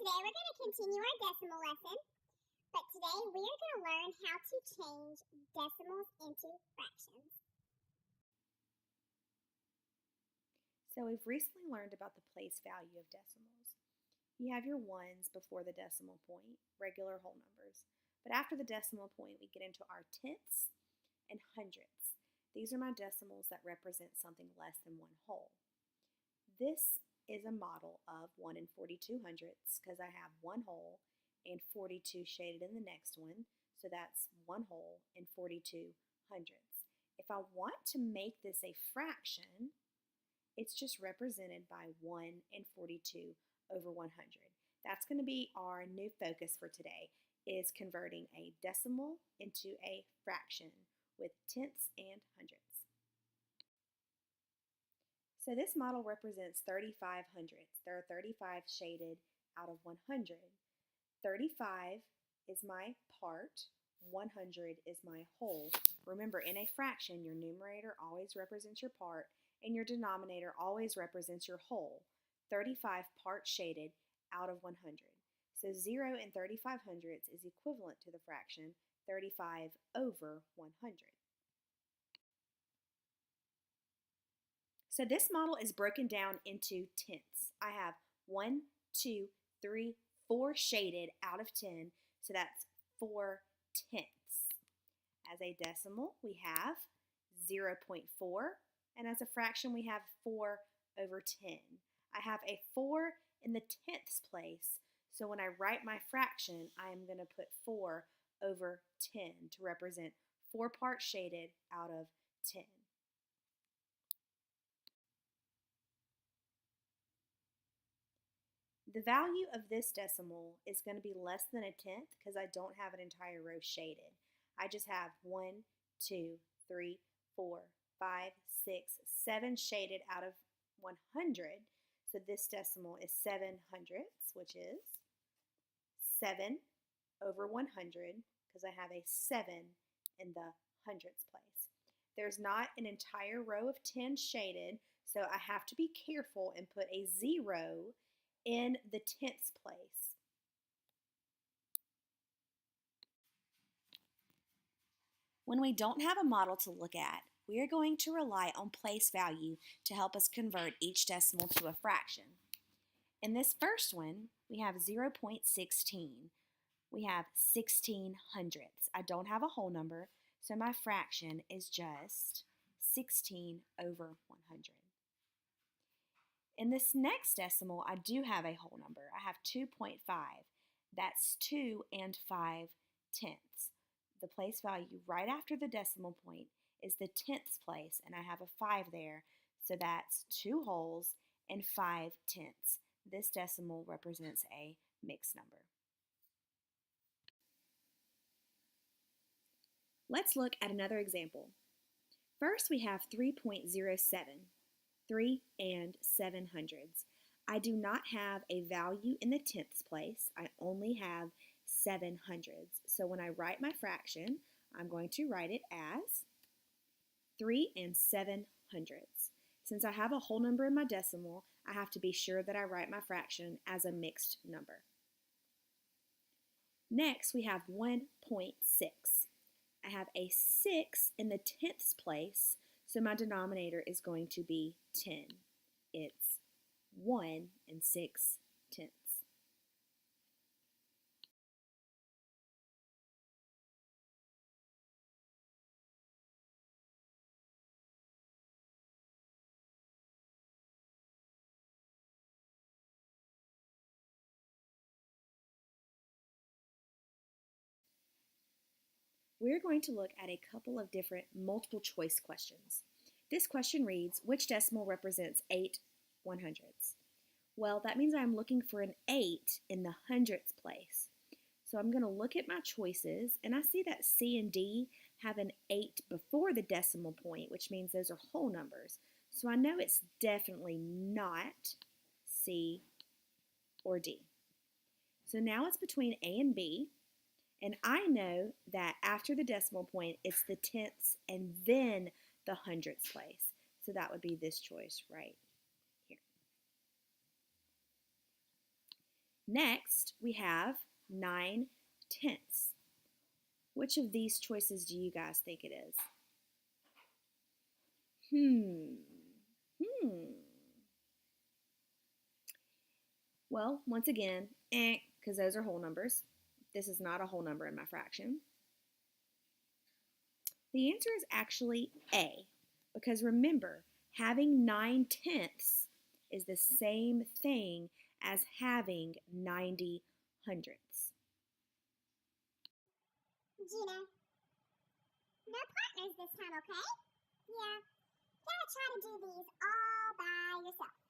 Today we're going to continue our decimal lesson, but today we are going to learn how to change decimals into fractions. So we've recently learned about the place value of decimals. You have your ones before the decimal point, regular whole numbers. But after the decimal point, we get into our tenths and hundredths. These are my decimals that represent something less than one whole. This is a model of 1 and 42 hundredths because I have one whole and 42 shaded in the next one. So that's one whole and 42 hundredths. If I want to make this a fraction, it's just represented by 1 and 42 over 100. That's going to be our new focus for today, is converting a decimal into a fraction with tenths and hundredths. So this model represents 35 hundredths. There are 35 shaded out of 100. 35 is my part, 100 is my whole. Remember, in a fraction, your numerator always represents your part, and your denominator always represents your whole. 35 parts shaded out of 100. So 0 and 35 hundredths is equivalent to the fraction 35 over 100. So this model is broken down into tenths. I have 1, 2, 3, 4 shaded out of 10, so that's 4 tenths. As a decimal, we have 0.4, and as a fraction, we have 4 over 10. I have a 4 in the tenths place, so when I write my fraction, I am going to put 4 over 10 to represent 4 parts shaded out of 10. The value of this decimal is going to be less than a tenth because I don't have an entire row shaded. I just have 1, 2, 3, 4, 5, 6, 7 shaded out of 100. So this decimal is 7 hundredths, which is 7 over 100 because I have a 7 in the hundredths place. There's not an entire row of 10 shaded, so I have to be careful and put a 0 in the tenths place. When we don't have a model to look at, we are going to rely on place value to help us convert each decimal to a fraction. In this first one, we have 0.16. We have 16 hundredths. I don't have a whole number, so my fraction is just 16 over 100. In this next decimal, I do have a whole number. I have 2.5. That's 2 and 5 tenths. The place value right after the decimal point is the tenths place, and I have a 5 there, so that's 2 wholes and 5 tenths. This decimal represents a mixed number. Let's look at another example. First, we have 3.07. 3 and 7 hundredths. I do not have a value in the tenths place. I only have 7 hundredths. So when I write my fraction, I'm going to write it as 3 and 7 hundredths. Since I have a whole number in my decimal, I have to be sure that I write my fraction as a mixed number. Next, we have 1.6. I have a 6 in the tenths place, so my denominator is going to be 10. It's 1 and 6 tenths. We're going to look at a couple of different multiple choice questions. This question reads, which decimal represents 8 100ths? Well, that means I'm looking for an 8 in the hundredths place. So I'm going to look at my choices, and I see that C and D have an 8 before the decimal point, which means those are whole numbers. So I know it's definitely not C or D. So now it's between A and B. And I know that after the decimal point, it's the tenths and then the hundredths place. So that would be this choice right here. Next, we have 9/10. Which of these choices do you guys think it is? Well, once again, because those are whole numbers. This is not a whole number in my fraction. The answer is actually A, because remember, having 9/10 is the same thing as having 90 hundredths. Gina, no partners this time, okay? Yeah, gotta try to do these all by yourself.